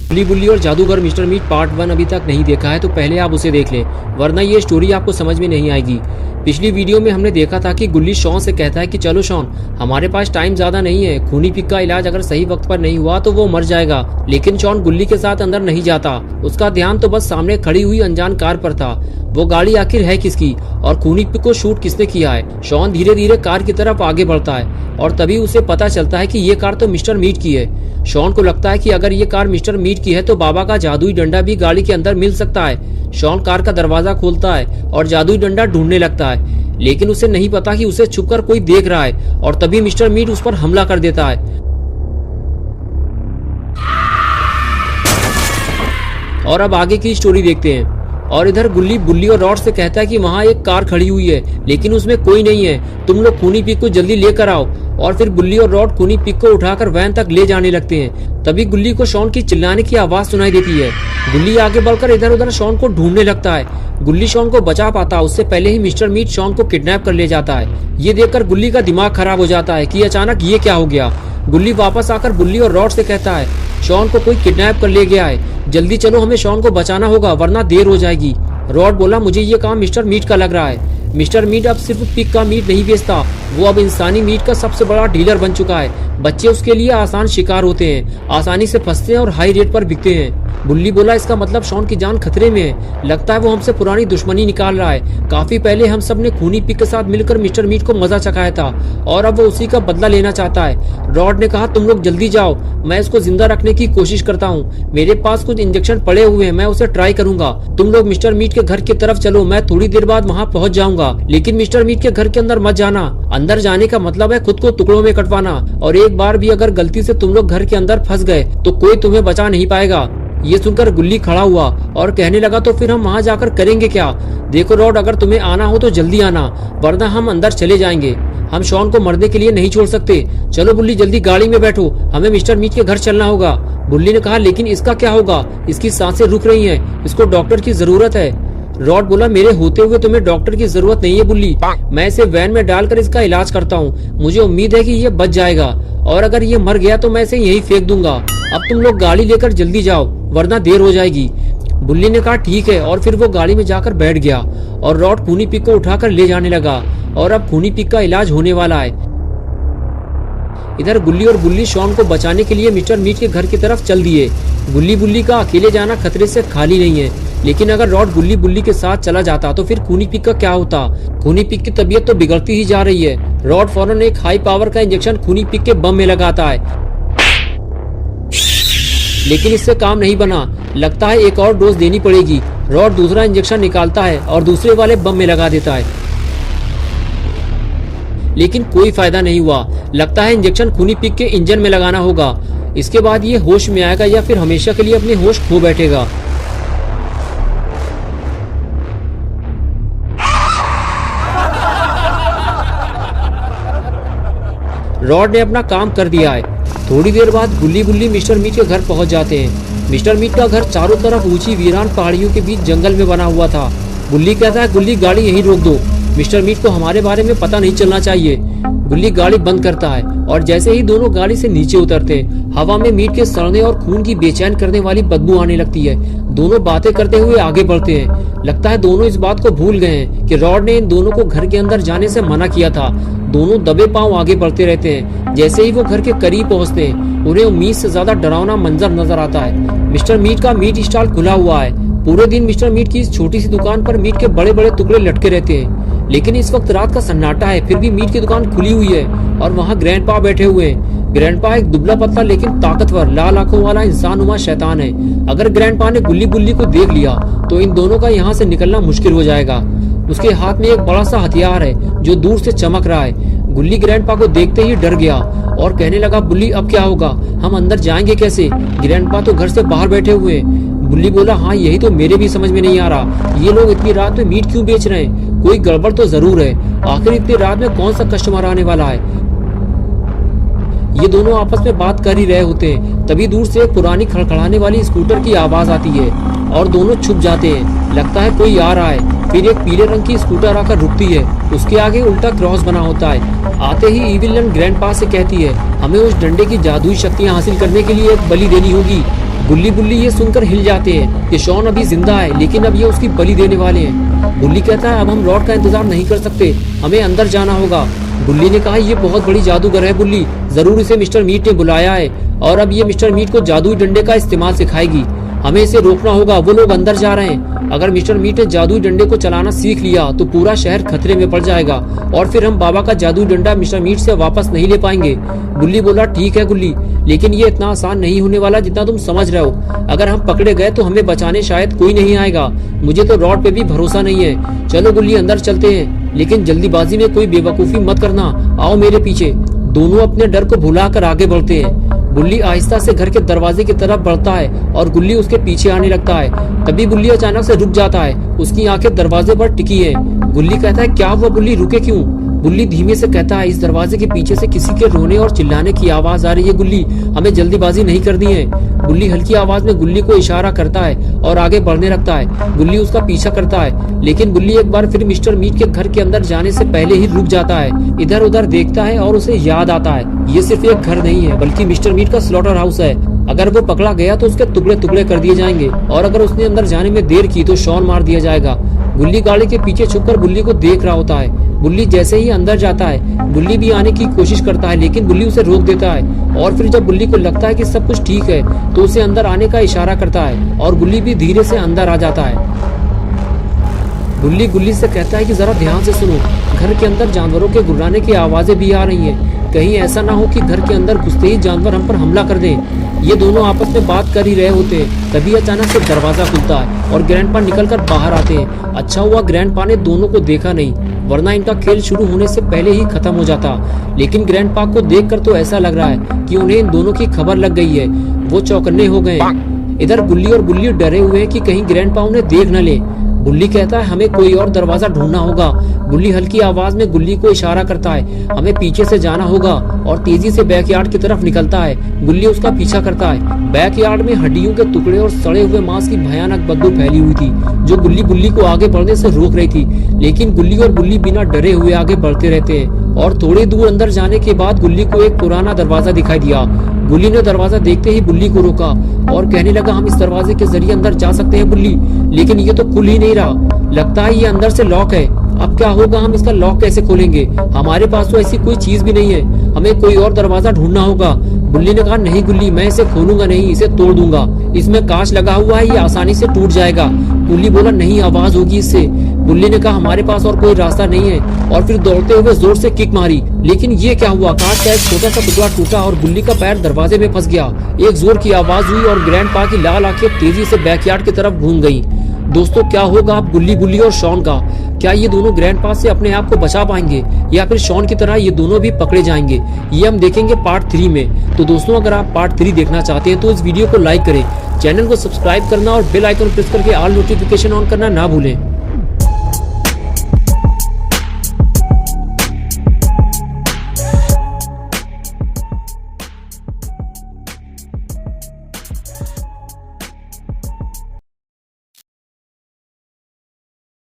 बुल्ली बुल्ली और जादूगर mister meet part 1 अभी तक नहीं देखा है तो पहले आप उसे देख लें, वरना ये स्टोरी आपको समझ में नहीं आएगी। पिछली वीडियो में हमने देखा था कि गुल्ली शॉन से कहता है कि चलो शॉन, हमारे पास टाइम ज्यादा नहीं है, खूनी पिक का इलाज अगर सही वक्त पर नहीं हुआ तो वो मर जाएगा। लेकिन शॉन गुल्ली के साथ अंदर नहीं जाता, उसका ध्यान तो बस सामने खड़ी हुई अनजान कार पर था। वो गाड़ी आखिर है किसकी और खूनी पिक को शूट किसने किया है। शॉन धीरे धीरे कार की तरफ आगे बढ़ता है और तभी उसे पता चलता है कि ये कार तो मिस्टर मीट की है। शॉन को लगता है कि अगर ये कार मिस्टर मीट की है तो बाबा का जादुई डंडा भी गाड़ी के अंदर मिल सकता है। शॉन कार का दरवाजा खोलता है और जादुई डंडा ढूंढने लगता है, लेकिन उसे नहीं पता कि उसे छुपकर कोई देख रहा है और तभी मिस्टर मीट उस पर हमला कर देता है। और अब आगे की स्टोरी देखते हैं। और इधर गुल्ली बुल्ली और रॉड से कहता है कि वहाँ एक कार खड़ी हुई है लेकिन उसमें कोई नहीं है, तुम लोग खूनी पिक को जल्दी लेकर आओ। और फिर गुल्ली और रॉड खूनी पिक को उठाकर वैन तक ले जाने लगते हैं। तभी गुल्ली को शॉन की चिल्लाने की आवाज सुनाई देती है। गुल्ली आगे बढ़कर इधर उधर शॉन को ढूंढने लगता है। गुल्ली शॉन को बचा पाता उससे पहले ही मिस्टर मीट शॉन को किडनैप कर ले जाता है। ये देखकर गुल्ली का दिमाग खराब हो जाता है कि अचानक ये क्या हो गया। गुल्ली वापस आकर बुल्ली और रॉड से कहता है शॉन को कोई किडनैप कर ले गया है, जल्दी चलो, हमें शॉन को बचाना होगा वरना देर हो जाएगी। रॉड बोला मुझे ये काम मिस्टर मीट का लग रहा है। मिस्टर मीट अब सिर्फ पिग का मीट नहीं बेचता, वो अब इंसानी मीट का सबसे बड़ा डीलर बन चुका है। बच्चे उसके लिए आसान शिकार होते हैं, आसानी से फंसते हैं और हाई रेट पर बिकते हैं। बुल्ली बोला इसका मतलब शॉन की जान खतरे में है, लगता है वो हमसे पुरानी दुश्मनी निकाल रहा है। काफी पहले हम सब ने खूनी पिग के साथ मिलकर मिस्टर मीट को मजा चखाया था और अब वो उसी का बदला लेना चाहता है। रॉड ने कहा तुम लोग जल्दी जाओ, मैं इसको जिंदा रखने की कोशिश करता हूँ, मेरे पास कुछ इंजेक्शन पड़े हुए हैं, मैं उसे ट्राई करूंगा। तुम लोग मिस्टर मीट के घर की तरफ चलो, मैं थोड़ी देर बाद वहाँ पहुँच जाऊंगा, लेकिन मिस्टर मीट के घर के अंदर मत जाना। अंदर जाने का मतलब है खुद को टुकड़ों में कटवाना, और एक बार भी अगर गलती से तुम लोग घर के अंदर फंस गए तो कोई तुम्हें बचा नहीं पाएगा। ये सुनकर गुल्ली खड़ा हुआ और कहने लगा तो फिर हम वहाँ जाकर करेंगे क्या? देखो रॉड, अगर तुम्हें आना हो तो जल्दी आना, वरना हम अंदर चले जाएंगे। हम शॉन को मरने के लिए नहीं छोड़ सकते। चलो बुल्ली जल्दी गाड़ी में बैठो, हमें मिस्टर मीट के घर चलना होगा। बुल्ली ने कहा लेकिन इसका क्या होगा, इसकी सांसें रुक रही हैं, इसको डॉक्टर की जरूरत है। रॉड बोला मेरे होते हुए तुम्हें डॉक्टर की जरूरत नहीं है बुल्ली, मैं इसे वैन में डालकर इसका इलाज करता हूँ, मुझे उम्मीद है कि ये बच जाएगा, और अगर ये मर गया तो मैं इसे यही फेंक दूंगा। अब तुम लोग गाड़ी लेकर जल्दी जाओ वरना देर हो जाएगी। बुल्ली ने कहा ठीक है, और फिर वो गाड़ी में जाकर बैठ गया और रॉड खूनी पिग को उठाकर ले जाने लगा और अब खूनी पिग का इलाज होने वाला है। इधर गुल्ली और बुल्ली शॉन को बचाने के लिए मिस्टर मीट के घर की तरफ चल दिए। गुल्ली बुल्ली का अकेले जाना खतरे से खाली नहीं है, लेकिन अगर रॉड गुल्ली बुल्ली के साथ चला जाता तो फिर खूनी पिग का क्या होता? खूनी पिग की तबीयत तो बिगड़ती ही जा रही है। रॉड फौरन एक हाई पावर का इंजेक्शन खूनी पिग के बम में लगाता है, लेकिन इससे काम नहीं बना, लगता है एक और डोज देनी पड़ेगी। रॉड दूसरा इंजेक्शन निकालता है और दूसरे वाले बम में लगा देता है, लेकिन कोई फायदा नहीं हुआ। लगता है इंजेक्शन खूनी पिग के इंजन में लगाना होगा, इसके बाद ये होश में आएगा या फिर हमेशा के लिए अपने होश खो बैठेगा। रॉड ने अपना काम कर दिया है। थोड़ी देर बाद गुल्ली बुल्ली मिस्टर मीट के घर पहुंच जाते हैं। मिस्टर मीट का घर चारों तरफ ऊंची वीरान पहाड़ियों के बीच जंगल में बना हुआ था। गुल्ली कहता है गुल्ली गाड़ी यहीं रोक दो, मिस्टर मीट को हमारे बारे में पता नहीं चलना चाहिए। गुल्ली गाड़ी बंद करता है और जैसे ही दोनों गाड़ी से नीचे उतरते हैं, हवा में मीट के सड़ने और खून की बेचैन करने वाली बदबू आने लगती है। दोनों बातें करते हुए आगे बढ़ते हैं। लगता है दोनों इस बात को भूल गए हैं कि रॉड ने इन दोनों को घर के अंदर जाने से मना किया था। दोनों दबे पांव आगे बढ़ते रहते हैं। जैसे ही वो घर के करीब पहुंचते हैं, उन्हें उम्मीद से ज्यादा डरावना मंजर नजर आता है। मिस्टर मीट का मीट स्टॉल खुला हुआ है। पूरे दिन मिस्टर मीट की इस छोटी सी दुकान पर मीट के बड़े बड़े टुकड़े लटके रहते हैं, लेकिन इस वक्त रात का सन्नाटा है, फिर भी मीट की दुकान खुली हुई है और वहाँ ग्रैंडपा बैठे हुए हैं। ग्रैंडपा एक दुबला पतला लेकिन ताकतवर लाल आंखों वाला इंसानुमा शैतान है। अगर ग्रैंडपा ने गुल्ली बुल्ली को देख लिया तो इन दोनों का यहाँ से निकलना मुश्किल हो जाएगा। उसके हाथ में एक बड़ा सा हथियार है जो दूर से चमक रहा है। गुल्ली ग्रैंडपा को देखते ही डर गया और कहने लगा बुल्ली अब क्या होगा, हम अंदर जाएंगे कैसे? ग्रैंडपा तो घर से बाहर बैठे हुए हैं। बुल्ली बोला हाँ यही तो मेरे भी समझ में नहीं आ रहा, ये लोग इतनी रात में मीट क्यों बेच रहे हैं? कोई गड़बड़ तो जरूर है, आखिर इतनी रात में कौन सा कस्टमर आने वाला है? ये दोनों आपस में बात कर ही रहे होते हैं, तभी दूर से एक पुरानी खड़खड़ाने वाली स्कूटर की आवाज आती है और दोनों छुप जाते हैं। लगता है कोई आ रहा है। फिर एक पीले रंग की स्कूटर आकर रुकती है, उसके आगे उल्टा क्रॉस बना होता है। आते ही इविल लन ग्रैंडपा से कहती है हमें उस डंडे की जादुई शक्तियां हासिल करने के लिए एक बलि देनी होगी। गुल्ली बुल्ली ये सुनकर हिल जाते हैं कि शॉन अभी जिंदा है, लेकिन अब ये उसकी बलि देने वाले हैं। गुल्ली कहता है अब हम रॉड का इंतजार नहीं कर सकते, हमें अंदर जाना होगा। गुल्ली ने कहा ये बहुत बड़ी जादूगर है बुल्ली, जरूर इसे मिस्टर मीट ने बुलाया है और अब ये मिस्टर मीट को जादुई डंडे का इस्तेमाल सिखाएगी, हमें इसे रोकना होगा। वो लोग अंदर जा रहे हैं, अगर मिस्टर मीट ने जादुई डंडे को चलाना सीख लिया तो पूरा शहर खतरे में पड़ जाएगा और फिर हम बाबा का जादुई डंडा मिस्टर मीट से वापस नहीं ले पाएंगे। गुल्ली बोला ठीक है गुल्ली, लेकिन ये इतना आसान नहीं होने वाला जितना तुम समझ रहे हो। अगर हम पकड़े गए तो हमें बचाने शायद कोई नहीं आएगा, मुझे तो रॉड पे भी भरोसा नहीं है। चलो गुल्ली अंदर चलते हैं, लेकिन जल्दीबाजी में कोई बेवकूफी मत करना, आओ मेरे पीछे। दोनों अपने डर को भुलाकर आगे बढ़ते हैं। बुल्ली आहिस्ता से घर के दरवाजे की तरफ बढ़ता है और गुल्ली उसके पीछे आने लगता है। तभी बुल्ली अचानक से रुक जाता है, उसकी आंखें दरवाजे पर टिकी है। गुल्ली कहता है क्या हुआ बुल्ली, रुके क्यों? बुल्ली धीमे से कहता है इस दरवाजे के पीछे से किसी के रोने और चिल्लाने की आवाज आ रही है गुल्ली, हमें जल्दीबाजी नहीं करनी है। बुल्ली हल्की आवाज में गुल्ली को इशारा करता है और आगे बढ़ने लगता है। गुल्ली उसका पीछा करता है, लेकिन गुल्ली एक बार फिर मिस्टर मीट के घर के अंदर जाने से पहले ही रुक जाता है। इधर उधर देखता है और उसे याद आता है ये सिर्फ एक घर नहीं है बल्कि मिस्टर मीट का स्लॉटर हाउस है। अगर वो पकड़ा गया तो उसके टुकड़े टुकड़े कर दिए जाएंगे और अगर उसने अंदर जाने में देर की तो शॉन मार दिया जाएगा। गुल्ली गाड़ी के पीछे छुपकर बुल्ली को देख रहा होता है। बुल्ली जैसे ही अंदर जाता है, बुल्ली भी आने की कोशिश करता है, लेकिन बुल्ली उसे रोक देता है और फिर जब बुल्ली को लगता है कि सब कुछ ठीक है तो उसे अंदर आने का इशारा करता है और बुल्ली भी धीरे से अंदर आ जाता है। बुल्ली गुल्ली से कहता है कि जरा ध्यान से सुनो, घर के अंदर जानवरों के गुर्राने की आवाजें भी आ रही हैं, कहीं ऐसा ना हो कि घर के अंदर घुसते ही जानवर हम पर हमला कर दें। ये दोनों आपस में बात कर ही रहे होते हैं, तभी अचानक से दरवाजा खुलता है और ग्रैंडपा निकलकर बाहर आते हैं। अच्छा हुआ ग्रैंडपा ने दोनों को देखा नहीं, वरना इनका खेल शुरू होने से पहले ही खत्म हो जाता। लेकिन ग्रैंडपा को देखकर तो ऐसा लग रहा है कि उन्हें इन दोनों की खबर लग गई है, वो चौकन्ने हो गए। इधर गुल्ली और बुल्ली डरे हुए हैं कि कहीं ग्रैंडपा उन्हें देख न ले। बुल्ली कहता है हमें कोई और दरवाजा ढूंढना होगा। बुल्ली हल्की आवाज में गुल्ली को इशारा करता है, हमें पीछे से जाना होगा और तेजी से बैकयार्ड की तरफ निकलता है। गुल्ली उसका पीछा करता है। बैकयार्ड में हड्डियों के टुकड़े और सड़े हुए मांस की भयानक बदबू फैली हुई थी जो गुल्ली बुल्ली को आगे बढ़ने से रोक रही थी, लेकिन गुल्ली और बुल्ली बिना डरे हुए आगे बढ़ते रहते हैं। और थोड़ी दूर अंदर जाने के बाद गुल्ली को एक पुराना दरवाजा दिखाई दिया। गुल्ली ने दरवाजा देखते ही बुल्ली को रोका और कहने लगा हम इस दरवाजे के जरिए अंदर जा सकते हैं बुल्ली, लेकिन ये तो खुल ही नहीं रहा, लगता है ये अंदर से लॉक है। अब क्या होगा, हम इसका लॉक कैसे खोलेंगे? हमारे पास तो ऐसी कोई चीज भी नहीं है, हमें कोई और दरवाजा ढूंढना होगा। बुल्ली ने कहा नहीं गुल्ली, मैं इसे खोलूंगा नहीं, इसे तोड़ दूंगा, इसमें कांच लगा हुआ है, ये आसानी से टूट जाएगा। बुल्ली बोला नहीं, आवाज होगी इससे। बुल्ली ने कहा हमारे पास और कोई रास्ता नहीं है और फिर दौड़ते हुए जोर से किक मारी, लेकिन ये क्या हुआ, कांच का एक छोटा सा टुकड़ा टूटा और बुल्ली का पैर दरवाजे में फंस गया। एक जोर की आवाज हुई और ग्रैंडपा की लाल आंखें तेजी से बैकयार्ड की तरफ घूम गई। दोस्तों क्या होगा अब गुल्ली बुल्ली और शॉन का? क्या ये दोनों ग्रैंडपा से अपने आप को बचा पाएंगे या फिर शॉन की तरह ये दोनों भी पकड़े जाएंगे? ये हम देखेंगे पार्ट 3 में। तो दोस्तों अगर आप पार्ट 3 देखना चाहते हैं तो इस वीडियो को लाइक करें, चैनल को सब्सक्राइब करना और बेल आइकन प्रेस करके ऑल नोटिफिकेशन ऑन करना ना भूलें।